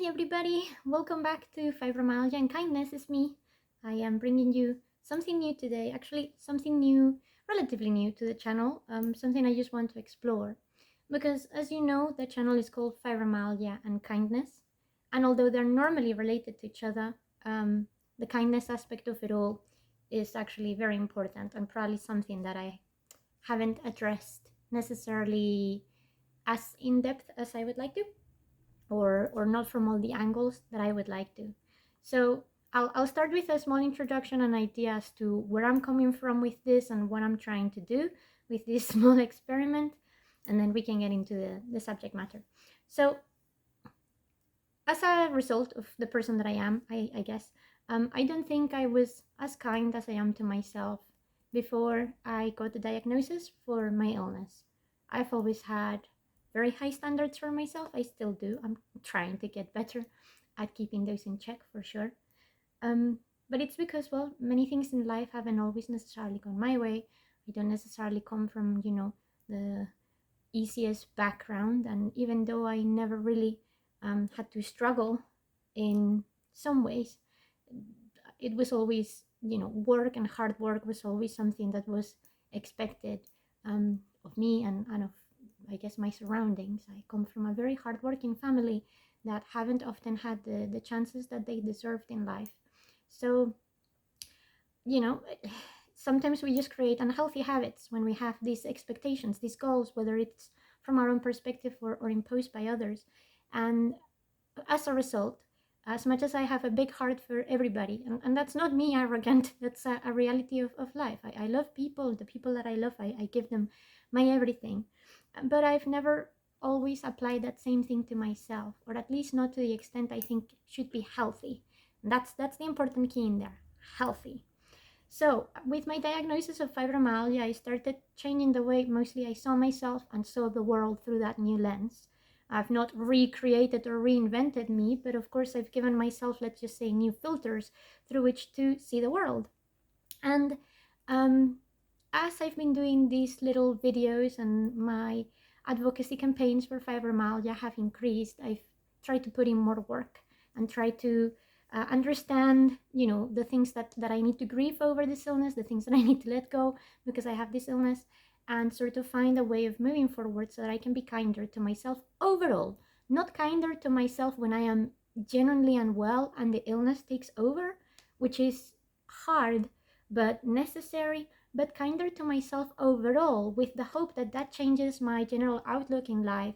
Hi everybody, welcome back to Fibromyalgia and Kindness. It's me. I am bringing you something new today. Actually, something new, relatively new to the channel. Something I just want to explore. Because as you know, the channel is called Fibromyalgia and Kindness. And although they're normally related to each other, the kindness aspect of it all is actually very important and probably something that I haven't addressed necessarily as in depth as I would like to, or not from all the angles that I would like to. So I'll start with a small introduction and idea as to where I'm coming from with this and what I'm trying to do with this small experiment, and then we can get into the subject matter. So as a result of the person that I am, I guess, I don't think I was as kind as I am to myself before I got the diagnosis for my illness. I've always had very high standards for myself. I still do. I'm trying to get better at keeping those in check for sure. Um, but it's because, well, many things in life haven't always necessarily gone my way. I don't necessarily come from, the easiest background. And even though I never really had to struggle in some ways, it was always, work and hard work was always something that was expected of me and of, I guess, my surroundings. I come from a very hardworking family that haven't often had the chances that they deserved in life. So, you know, sometimes we just create unhealthy habits when we have these expectations, these goals, whether it's from our own perspective or imposed by others. And as a result, as much as I have a big heart for everybody, and that's not me arrogant, that's a reality of life. I love people, the people that I love, I give them my everything. But I've never always applied that same thing to myself, or at least not to the extent I think should be healthy. And that's the important key in there, healthy. So with my diagnosis of fibromyalgia, I started changing the way mostly I saw myself and saw the world through that new lens. I've not recreated or reinvented me, but of course I've given myself, let's just say, new filters through which to see the world. And as I've been doing these little videos and my advocacy campaigns for fibromyalgia have increased, I've tried to put in more work and try to understand, the things that I need to grieve over this illness, the things that I need to let go because I have this illness, and sort of find a way of moving forward so that I can be kinder to myself overall. Not kinder to myself when I am genuinely unwell and the illness takes over, which is hard but necessary, but kinder to myself overall, with the hope that that changes my general outlook in life.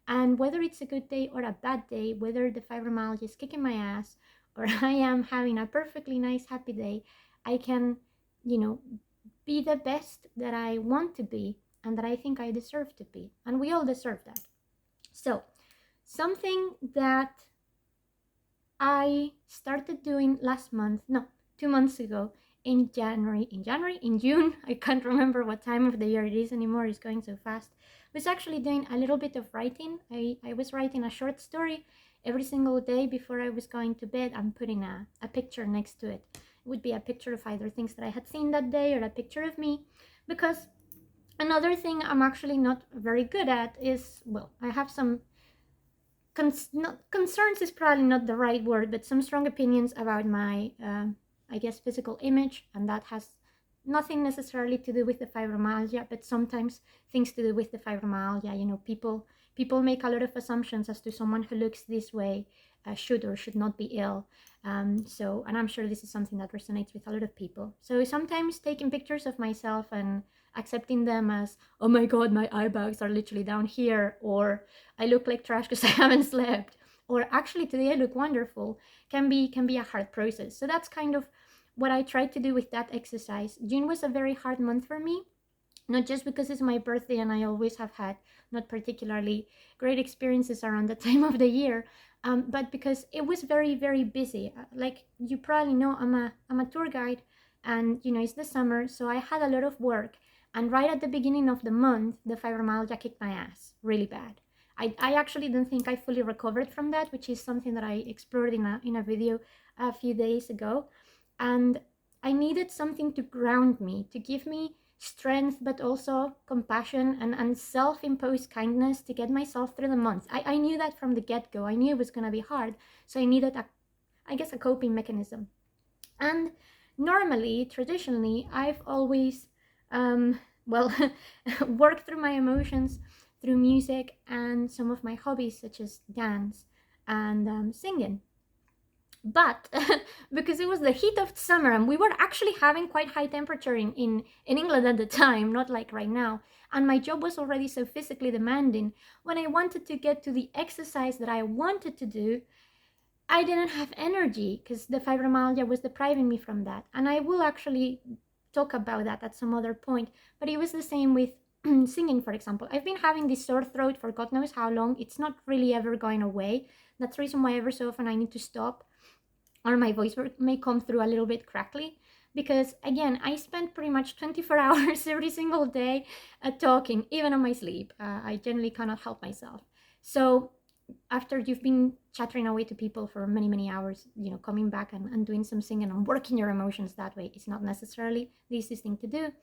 And whether it's a good day or a bad day, whether the fibromyalgia is kicking my ass or I am having a perfectly nice, happy day, I can, be the best that I want to be and that I think I deserve to be. And we all deserve that. So, something that I started doing last month, no, 2 months ago, in June, I can't remember what time of the year it is anymore, it's going so fast, was actually doing a little bit of writing. I was writing a short story every single day before I was going to bed and putting a picture next to it. It would be a picture of either things that I had seen that day or a picture of me, because another thing I'm actually not very good at is, well, I have some concerns is probably not the right word, but some strong opinions about my, I guess, physical image, and that has nothing necessarily to do with the fibromyalgia, but sometimes things to do with the fibromyalgia. People make a lot of assumptions as to someone who looks this way should or should not be ill. And I'm sure this is something that resonates with a lot of people. So sometimes taking pictures of myself and accepting them as, oh my god, my eye bags are literally down here, or I look like trash because I haven't slept, or actually today I look wonderful, can be a hard process. So that's kind of what I tried to do with that exercise. June was a very hard month for me, not just because it's my birthday and I always have had not particularly great experiences around the time of the year, but because it was very, very busy. Like you probably know, I'm a tour guide, and it's the summer, so I had a lot of work. And right at the beginning of the month, the fibromyalgia kicked my ass really bad. I actually don't think I fully recovered from that, which is something that I explored in a video a few days ago. And I needed something to ground me, to give me strength, but also compassion and self-imposed kindness to get myself through the months. I knew that from the get-go. I knew it was going to be hard, so I needed a coping mechanism. And normally, traditionally, I've always well worked through my emotions through music and some of my hobbies such as dance and singing. But because it was the heat of summer and we were actually having quite high temperature in England at the time, not like right now, and my job was already so physically demanding, when I wanted to get to the exercise that I wanted to do, I didn't have energy because the fibromyalgia was depriving me from that. And I will actually talk about that at some other point. But it was the same with singing, for example. I've been having this sore throat for God knows how long. It's not really ever going away. That's the reason why ever so often I need to stop, or my voice may come through a little bit crackly. Because again, I spend pretty much 24 hours every single day talking, even on my sleep. I generally cannot help myself. So after you've been chattering away to people for many, many hours, coming back and doing some singing and working your emotions that way is not necessarily the easiest thing to do.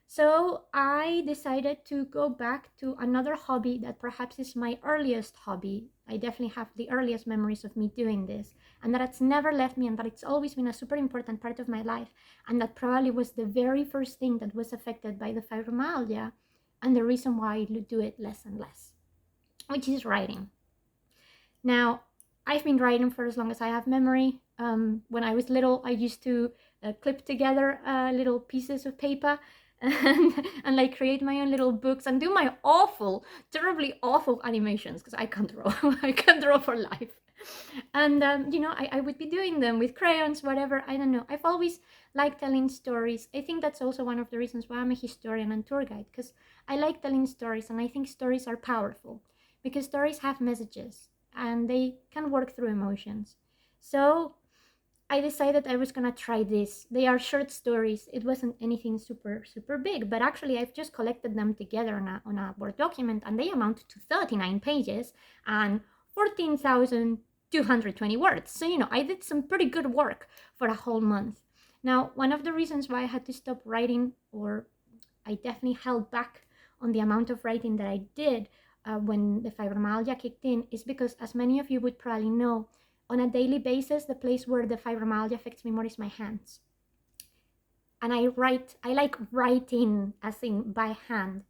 So I decided to go back to another hobby that perhaps is my earliest hobby. I definitely have the earliest memories of me doing this, and that it's never left me, and that it's always been a super important part of my life, and that probably was the very first thing that was affected by the fibromyalgia, and the reason why I do it less and less, which is writing. Now, I've been writing for as long as I have memory. When I was little, I used to clip together little pieces of paper and like create my own little books and do my awful, terribly awful animations because I can't draw. I can't draw for life. And, I would be doing them with crayons, whatever. I don't know. I've always liked telling stories. I think that's also one of the reasons why I'm a historian and tour guide, because I like telling stories, and I think stories are powerful because stories have messages and they can work through emotions. So I decided I was gonna try this. They are short stories. It wasn't anything super, super big, but actually I've just collected them together on a Word document, and they amount to 39 pages and 14,220 words. So, I did some pretty good work for a whole month. Now, one of the reasons why I had to stop writing, or I definitely held back on the amount of writing that I did, when the fibromyalgia kicked in, is because, as many of you would probably know, on a daily basis, the place where the fibromyalgia affects me more is my hands. And I like writing, as in by hand.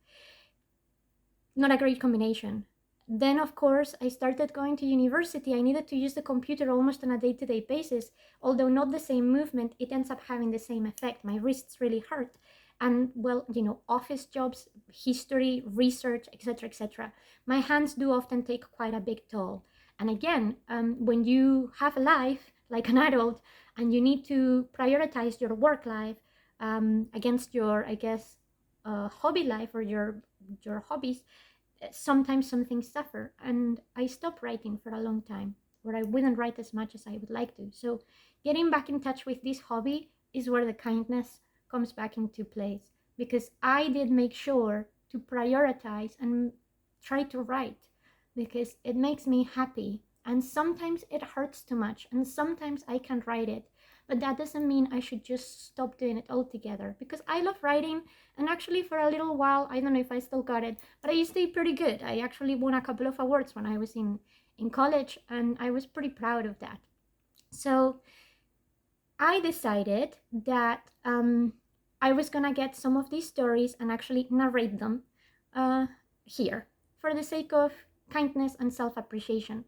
Not a great combination. Then, of course, I started going to university. I needed to use the computer almost on a day-to-day basis. Although not the same movement, it ends up having the same effect. My wrists really hurt. And, well, office jobs, history, research, etc., etc. My hands do often take quite a big toll. And again, when you have a life like an adult and you need to prioritize your work life against your, I guess, hobby life or your hobbies, sometimes some things suffer. And I stopped writing for a long time, where I wouldn't write as much as I would like to. So getting back in touch with this hobby is where the kindness comes back into place, because I did make sure to prioritize and try to write, because it makes me happy. And sometimes it hurts too much, and sometimes I can't write it. But that doesn't mean I should just stop doing it altogether, because I love writing. And actually, for a little while, I don't know if I still got it, but I used to be pretty good. I actually won a couple of awards when I was in college, and I was pretty proud of that. So I decided that I was gonna get some of these stories and actually narrate them here, for the sake of kindness and self-appreciation,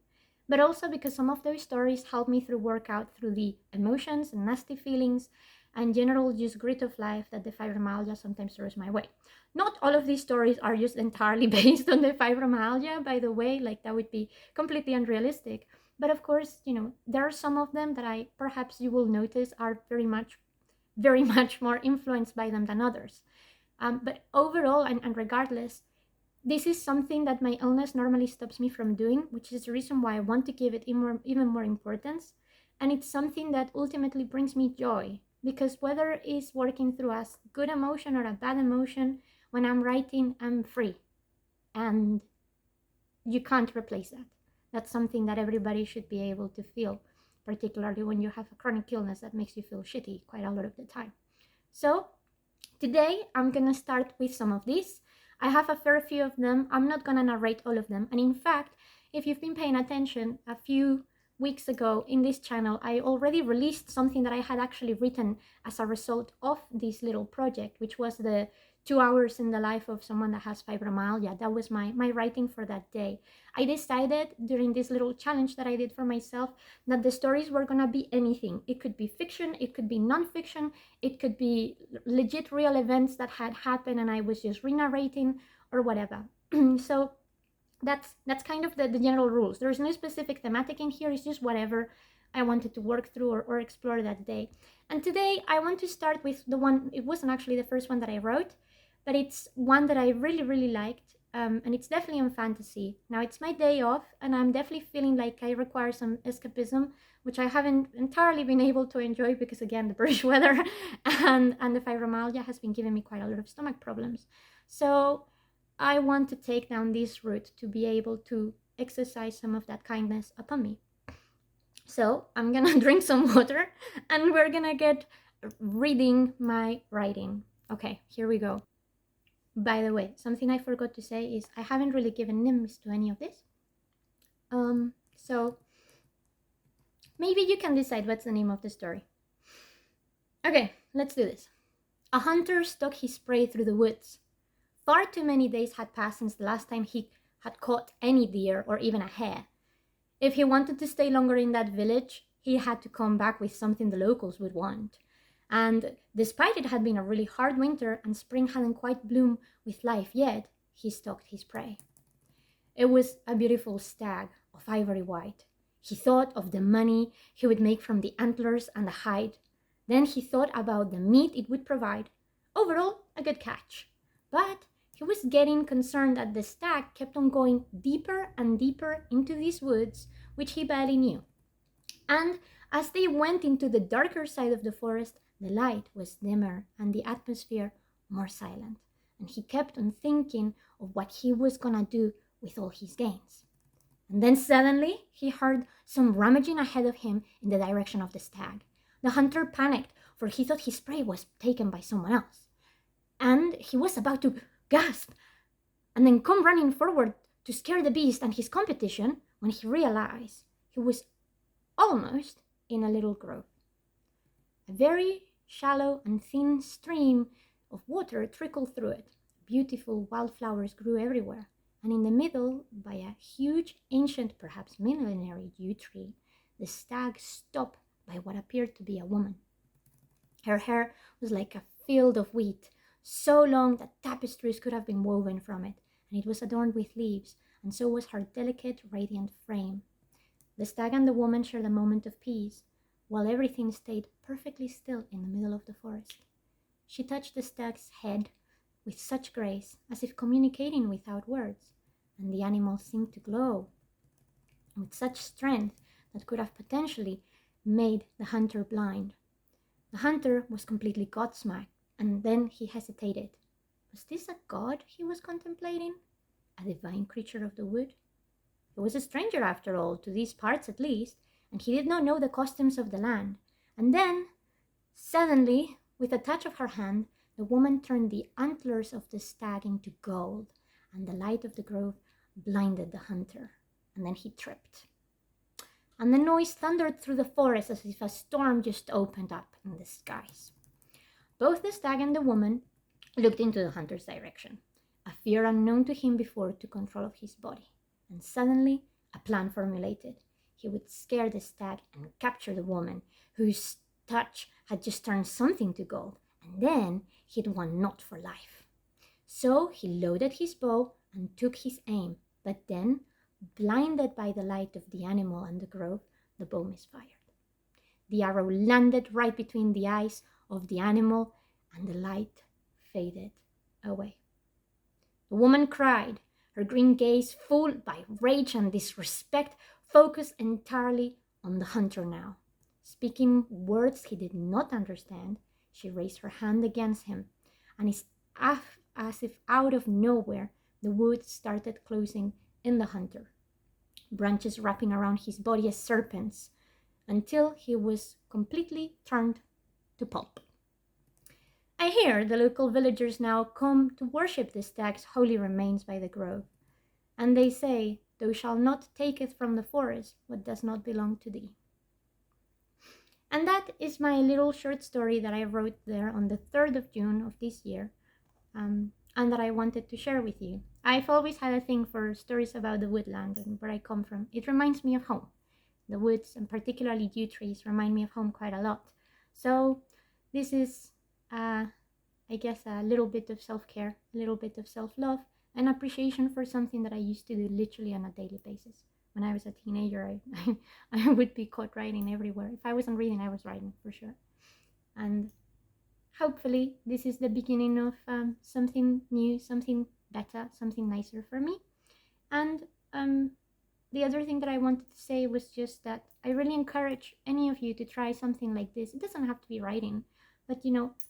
but also because some of those stories helped me through workout through the emotions and nasty feelings and general just grit of life that the fibromyalgia sometimes throws my way. Not all of these stories are just entirely based on the fibromyalgia, by the way, like that would be completely unrealistic. But of course, there are some of them that perhaps you will notice are very much more influenced by them than others. But overall, and regardless, this is something that my illness normally stops me from doing, which is the reason why I want to give it even more importance. And it's something that ultimately brings me joy, because whether it's working through a good emotion or a bad emotion, when I'm writing, I'm free. And you can't replace that. That's something that everybody should be able to feel, particularly when you have a chronic illness that makes you feel shitty quite a lot of the time. So Today, I'm gonna start with some of these. I have a fair few of them. I'm not gonna narrate all of them. And in fact, if you've been paying attention, a few weeks ago in this channel, I already released something that I had actually written as a result of this little project, which was the 2 hours in the life of someone that has fibromyalgia. That was my writing for that day. I decided during this little challenge that I did for myself that the stories were gonna be anything. It could be fiction, it could be non-fiction, it could be legit real events that had happened and I was just re-narrating or whatever. So that's kind of the general rules. There's no specific thematic in here. It's just whatever I wanted to work through or explore that day. And today I want to start with the one, it wasn't actually the first one that I wrote, but it's one that I really liked. And it's definitely in fantasy. Now it's my day off and I'm definitely feeling like I require some escapism, which I haven't entirely been able to enjoy because again, the British weather and the fibromyalgia has been giving me quite a lot of stomach problems. So I want to take down this route to be able to exercise some of that kindness upon me. So I'm gonna drink some water and we're gonna get reading my writing. Okay, here we go. By the way, something I forgot to say is I haven't really given names to any of this. So maybe you can decide what's the name of the story. Okay, let's do this. A hunter stalked his prey through the woods. Far too many days had passed since the last time he had caught any deer or even a hare. If he wanted to stay longer in that village, he had to come back with something the locals would want. And despite it had been a really hard winter and spring hadn't quite bloomed with life yet, he stalked his prey. It was a beautiful stag of ivory white. He thought of the money he would make from the antlers and the hide. Then he thought about the meat it would provide. Overall, a good catch. But he was getting concerned that the stag kept on going deeper and deeper into these woods, which he barely knew. And as they went into the darker side of the forest, the light was dimmer and the atmosphere more silent. And he kept on thinking of what he was gonna do with all his gains. And then suddenly he heard some rummaging ahead of him in the direction of the stag. The hunter panicked, for he thought his prey was taken by someone else. And he was about to gasp and then come running forward to scare the beast and his competition when he realized he was almost in a little grove. A very shallow and thin stream of water trickled through it. Beautiful wildflowers grew everywhere, and in the middle, by a huge, ancient, perhaps millenary yew tree, the stag stopped by what appeared to be a woman. Her hair was like a field of wheat, so long that tapestries could have been woven from it, and it was adorned with leaves, and so was her delicate, radiant frame. The stag and the woman shared a moment of peace, while everything stayed perfectly still in the middle of the forest. She touched the stag's head with such grace, as if communicating without words, and the animal seemed to glow with such strength that could have potentially made the hunter blind. The hunter was completely gobsmacked, and then he hesitated. Was this a god he was contemplating? A divine creature of the wood? He was a stranger, after all, to these parts at least, and he did not know the customs of the land. And then, suddenly, with a touch of her hand, the woman turned the antlers of the stag into gold, and the light of the grove blinded the hunter. And then he tripped. And the noise thundered through the forest as if a storm just opened up in the skies. Both the stag and the woman looked into the hunter's direction. A fear unknown to him before took control of his body. And suddenly, a plan formulated. He would scare the stag and capture the woman, whose touch had just turned something to gold, and then he'd won not for life. So he loaded his bow and took his aim, but then, blinded by the light of the animal and the grove, the bow misfired. The arrow landed right between the eyes of the animal, and the light faded away. The woman cried, her green gaze, full by rage and disrespect, focused entirely on the hunter now. Speaking words he did not understand, she raised her hand against him, and as if out of nowhere, the woods started closing in the hunter, branches wrapping around his body as serpents, until he was completely turned to pulp. I hear the local villagers now come to worship the stag's holy remains by the grove, and they say, "Thou shalt not taketh from the forest what does not belong to thee." And that is my little short story that I wrote there on the 3rd of June of this year, and that I wanted to share with you. I've always had a thing for stories about the woodland and where I come from. It reminds me of home. The woods, and particularly yew trees, remind me of home quite a lot. So this is, I guess, a little bit of self-care, a little bit of self-love, and appreciation for something that I used to do literally on a daily basis. When I was a teenager, I would be caught writing everywhere. If I wasn't reading, I was writing for sure. And hopefully this is the beginning of something new, something better, something nicer for me. And the other thing that I wanted to say was just that I really encourage any of you to try something like this. It doesn't have to be writing, but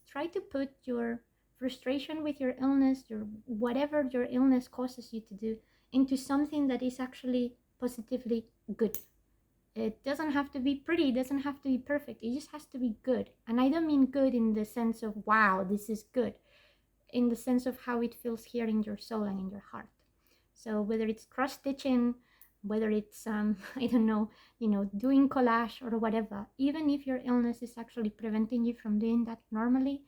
try to put your frustration with your illness, your whatever your illness causes you to do, into something that is actually positively good. It doesn't have to be pretty, it doesn't have to be perfect, it just has to be good. And I don't mean good in the sense of, wow, this is good, in the sense of how it feels here in your soul and in your heart. So whether it's cross stitching, whether it's I don't know, doing collage or whatever, even if your illness is actually preventing you from doing that normally,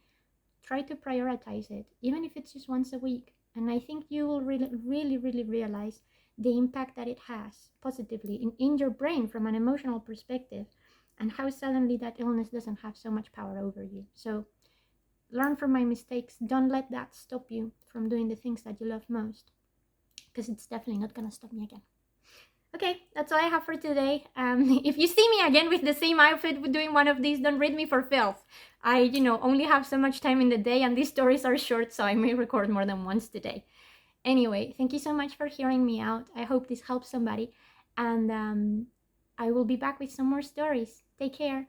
try to prioritize it, even if it's just once a week. And I think you will really, really, really realize the impact that it has positively in your brain from an emotional perspective, and how suddenly that illness doesn't have so much power over you. So learn from my mistakes. Don't let that stop you from doing the things that you love most, because it's definitely not going to stop me again. Okay, that's all I have for today. If you see me again with the same outfit doing one of these, don't read me for filth. I, only have so much time in the day, and these stories are short, so I may record more than once today. Anyway, thank you so much for hearing me out. I hope this helps somebody, and I will be back with some more stories. Take care.